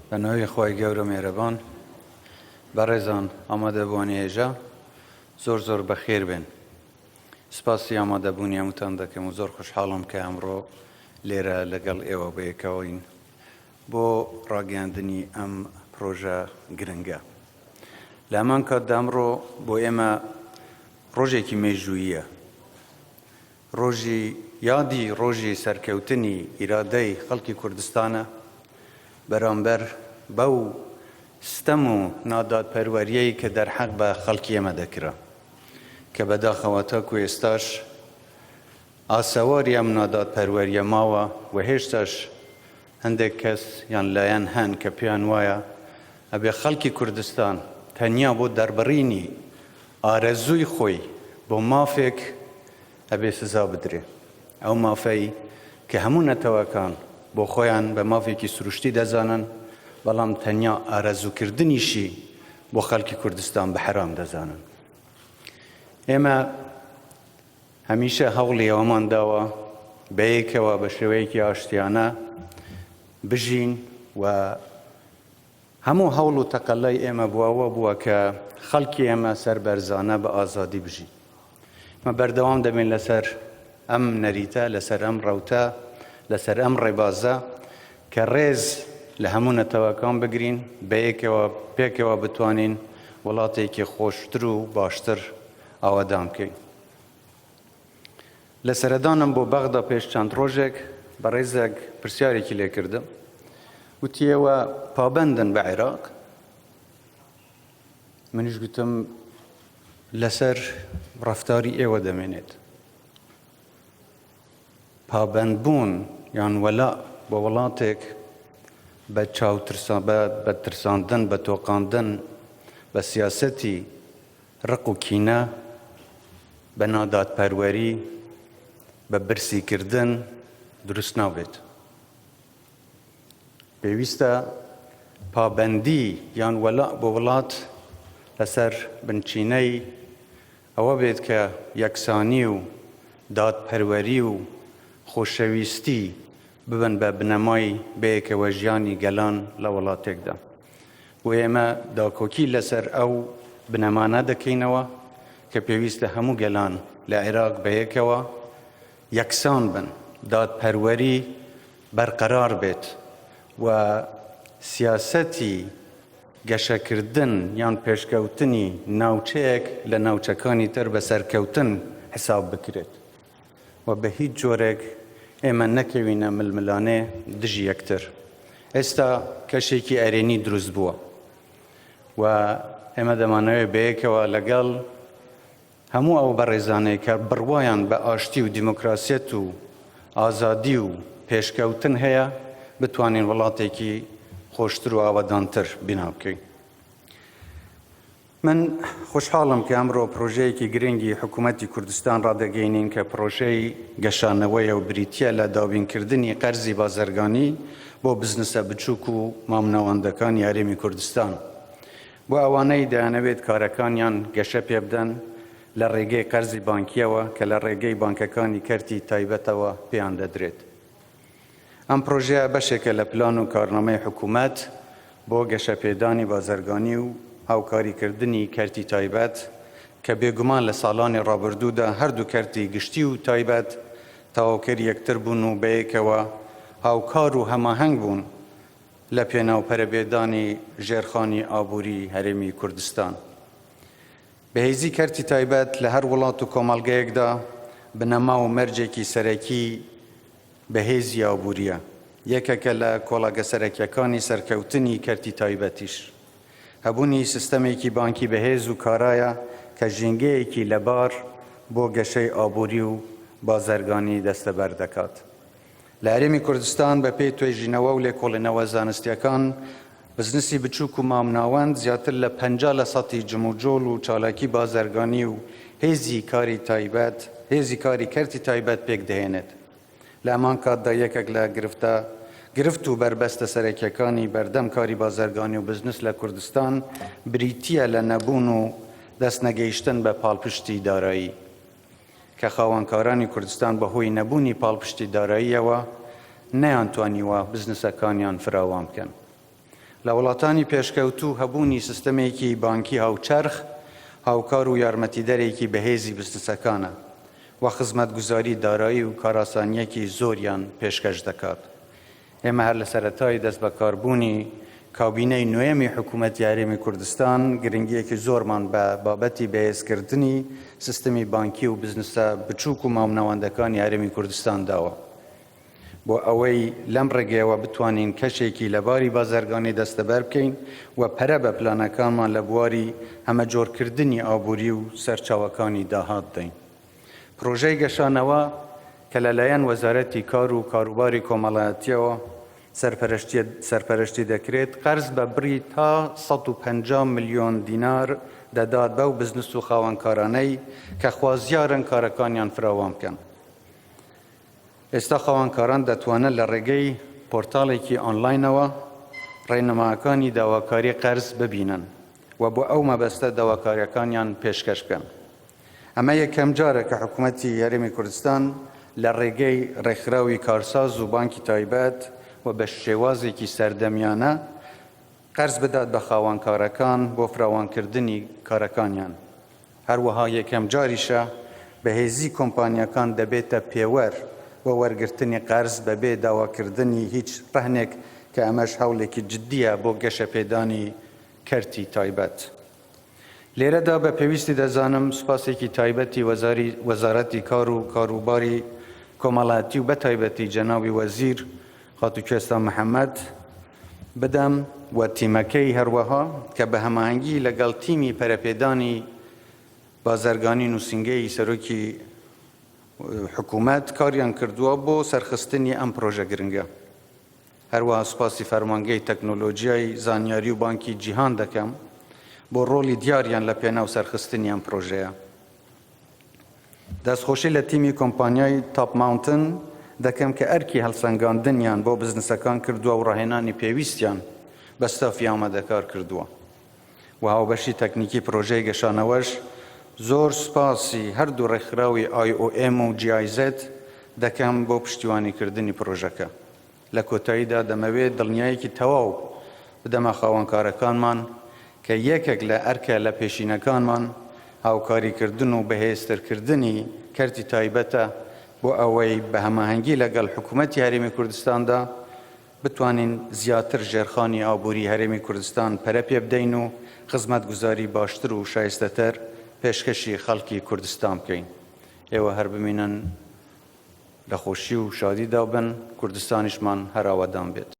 بە ناوی خۆی گەورە مێرەبان بەڕێزان ئامادەبوونی هێژە زۆر بەخێر بێن. سپاسی ئامادەبوونی هەمووتان دەکەم و زۆر خوشحاڵم کە ئەمڕۆ لێرە لەگەڵ ئێوە بەیەکەوەین بۆ ڕاگەاندنی ئەم پرۆژە گرنگە. لە هەمان کاتدا ئەمڕۆ بۆ ئێمە ڕۆژێکی مێژووییە، ڕۆژی یادی ڕۆژی سەرکەوتنی ئیرادەی خەڵکی کوردستانە بەرامبەر بەو ستەم و نادادپەروەریەی کە دەرحەق بە خەڵکی ئێمە دەکرا کە بەداخەوە تاکو ئێستاش ئاسەواری ئەم نادادپەروەریە ماوە و هێشتاش هەندێک کەس یان لایەن هەن کە پێیان وایە ئەبێ خەڵکی کوردستان تەنیا بۆ دەربڕینی ئارەزووی خۆی بۆ مافێک ئەبێ سزا بدرێ. ئەو مافەی کە هەموو نەتەوەکان بۆ خۆیان بە مافێکی سروشتی دەزانن، بەڵام تەنیا ئارەزووکردنیشی بۆ خەڵکی کوردستان بە حەرام دەزانن. ئێمە هەمیشە هەوڵی ئەوەمان داوە بەیەکەوە بە شێوەیەکی ئاشتیانە بژین و هەموو هەوڵ و تەقەلەی ئێمە بووە کە خەڵکی ئێمە سەربەرزانە بە ئازادی بژین. مە بەردەوام دەبین لەسەر ئەم نەریتە، لەسەر ئەم ڕەوتە، لەسەر ئەم ڕێبازە کە ڕێز لە هەموو نەتەوەکان بگرین، بەیەکەوە پێکەوە بتوانین وڵاتێکی خۆشتر و باشتر ئاوادان بکەین. لە سەرەدانم بۆ بەغدا پێش چەند ڕۆژێک بە ڕێزێک پرسیارێکی لێ کردم، وتیەوە پابەندن بە عێراق؟ منیش گوتم لەسەر ڕەفتاری ئێوە دەمێنێت. پابەندبوون یان وەلا بۆ وڵاتێک بە ترساندن، بە تۆقاندن، بە سیاسەتی ڕق و کینە، بە نادادپەروەری، بە برسیکردن دروست نابێت. پێویستە پابەندی یان وەلا بۆ وڵات لەسەر بنچینەی ئەوە بێت کە یەکسانی و دادپەروەری و خۆشەویستی ببن بە بنەمای بەیەکەوە ژیانی گەلان لە وڵاتێکدا. و ئێمە داکۆکی لەسەر ئەو بنەمانە دەکەینەوە کە پێویستە هەموو گەلان لە عێراق بەیەکەوە یەکسان بن، دادپەروەری بەرقەرار بێت و سیاسەتی گەشەکردن یان پێشکەوتنی ناوچەیەک لە ناوچەکانی تر بە سەرکەوتن حساب بکرێت و بە هیچ جۆرێک ئێمە نەکەوینە ململانێ دژی یەکتر. ئێستا کەشێکی ئەرێنی دروست بووە و ئێمە دەمانەوێت بەیەکەوە لەگەڵ هەموو ئەو بەڕێزانەی کە بڕوایان بە ئاشتی و دیموکراسیەت و ئازادی و پێشکەوتن هەیە بتوانین وڵاتێکی خۆشتر و ئاوادانتر بنا بکەین. من خوشحاڵم کە ئەمڕۆ پرۆژەیەکی گرنگی حکوومەتی کوردستان ڕادەگەینین کە پرۆژەی گەشانەوەیە و بریتیە لە دابینکردنی قەرزی بازرگانی بۆ بزنسە بچووک و مامناوەندەکان یاریمی کوردستان بۆ ئەوانەی دەیانەوێت کارەکانیان گەشە پێ بدەن لە ڕێگەی قەرزی بانکیەوە کە لە ڕێگەی بانکەکانی کەرتی تایبەتەوە پێیان دەدرێت. ئەم پرۆژەیە بەشێکە لە پلان و کارنامەی حکوومەت بۆ گەشەپێدانی بازرگانی و هاوکاریکردنی کەرتی تایبەت کە بێگومان لە ساڵانی ڕابردوودا هەردوو کەرتی گشتی و تایبەت تاواکەر یەکتر بوون و بەیەکەوە هاوکار و هەماهەنگ بوون لە پێناوپەرەبێدانی ژێرخانی ئابووری هەرێمی کوردستان. بەهێزی کەرتی تایبەت لە هەر وڵات و کۆمەڵگەیەکدا بنەما و مەرجێکی سەرەکی بەهێزی ئابووریە، یەکێکە لە کۆڵەگە سەرەکیەکانی سەرکەوتنی کەرتی تایبەتیش. هەبوونی سیستەمێکی بانکی بەهێز و کارایە کە ژینگەیەکی لەبار بۆ گەشەی ئابووری و بازرگانی دەستەبەر دەکات. لە هەرێمی کوردستان بە پێی توێژینەوە و لێکۆڵێنەوە زانستیەکان بزنسی بچووک و مامناوەند زیاتر لە 50% جموجۆڵ و چالاکی بازرگانی و هێزی کاری کەرتی تایبەت پێک دەهێنێت. لە ئەمان کاتدا یەکێک لە گرفت و بربەستە سەرەکیەکانی بەردەم کاری بازرگانی و بزنس لە کوردستان بریتیە لە نەبوون و دەستنەگەیشتن بە پاڵپشتی دارایی کە خاوەنکارانی کوردستان بەهۆی نەبوونی پاڵپشتی داراییەوە نەیانتوانیوە بزنسەکانیان فراوان بکەن. لە وڵاتانی پێشکەوتوو هەبوونی سیستەمێکی بانکی هاوچەرخ هاوکار و یارمەتیدەرێکی بەهێزی بزنسەکانە و خزمەتگوزاری دارایی و کاراسانیەکی زۆریان پێشکەش دەکات. ئێمە هەر لە سەرەتای دەست بەکاربوونی کابینەی نوێمی حکوومەتی هەرێمی کوردستان گرنگیەکی زۆرمان بە بابەتی بەهێزکردنی سیستەمی بانکی و بزنسە بچووک و مامنەوەندەکانی هەرێمی کوردستان داوە بۆ ئەوەی لەم ڕێگەیەوە بتوانین کەشێکی لەباری بازرگانی دەستەبەر بکەین و پەرە بە پلانەکانمان لە بواری هەمەجۆرکردنی ئابووری و سەرچاوەکانی داهات دەین. پرۆژەی گەشانەوە کە لەلایەن وەزارەتی کار و کاروباری کۆمەڵایەتیەوە سەرپەرشتی دەکرێت قەرز بە بڕی تا 150 ملیۆن دینار دەدات بەو بزنس و خاوەنکارانەی کە خوازیارن کارەکانیان فراوان بکەن. ئێستا خاوەنکاران دەتوانن لە ڕێگەی پۆرتاڵێکی ئۆنلاینەوە ڕێنماکانی داواکاری قەرز ببینن و بۆ ئەو مەبەستە داواکاریەکانیان پێشکەش بکەن. ئەمە یەکەم جارە کە حکوومەتی هەرێمی کوردستان لە ڕێگەی ڕێکخراوی کارساز و بانکی تایبەت و بە شێوازێکی سەردەمیانە قەرز بدات بە خاوەنکارەکان بۆ فراوانکردنی کارەکانیان. هەروەها یەکەم جاریشە بەهێزی کۆمپانیەکان دەبێتە پێوەر و وەرگرتنی قەرز بەبێ داواکردنی هیچ ڕەهنێک کە ئەمەش هەوڵێکی جددیە بۆ گەشە پێدانی کەرتی تایبەت. لێرەدا بە پێویستی دەزانم سوپاسێکی تایبەتی وەزارەتی کار و کاروباری کۆمەڵایەتی و بە تایبەتی جەناوی وەزیر خاتوکێستا محەممەد بدەم و تیمەکەی هەروەها کە بە هەماهەنگی لەگەڵ تیمی پەرەپێدانی بازرگانی نووسنگەی سەرۆکی حکوومەت کاریان کردووە بۆ سەرخستنی ئەم پرۆژە گرنگە. هەروەها سوپاسی فەرمانگەی تەکنۆلۆژیای زانیاری و بانکی جیهان دەکەم بۆ ڕۆلی دیاریان لە پێناو سەرخستنی ئەم پرۆژەیە. دەستخۆشی لە تیمی کۆمپانیای تاپ ماونتن دەکەم کە ئەرکی هەڵسەنگاندنیان بۆ بزنسەکان کردووە و ڕاهێنانی پێویستیان بە ستافی ئامادەکار کردووە و هاوبەشی تەکنیکی پرۆژەی گەشانەوەش زۆر سوپاسی هەردوو ڕێکخراوی IOM و GIZ دەکەم بۆ پشتیوانیکردنی پرۆژەکە. لە کۆتاییدا دەمەوێت دڵنیایەکی تەواو بدەمە خاوەنکارەکانمان کە یەکێک لە ئەرکە لە پێشینەکانمان هاوکاریکردن و بەهێزترکردنی کەرتی تایبەتە بۆ ئەوەی بە هەماهەنگی لەگەڵ حکوومەتی هەرێمی کوردستاندا بتوانین زیاتر ژێرخانی ئابووری هەرێمی کوردستان پەرە پێ بدەین و خزمەتگوزاری باشتر و شایستەتر پێشکەشی خەڵکی کوردستان بکەین. ئێوە هەر بمینن لە خۆشی و شادیدا بن، کوردستانیشمان هەر ئاوادان بێت.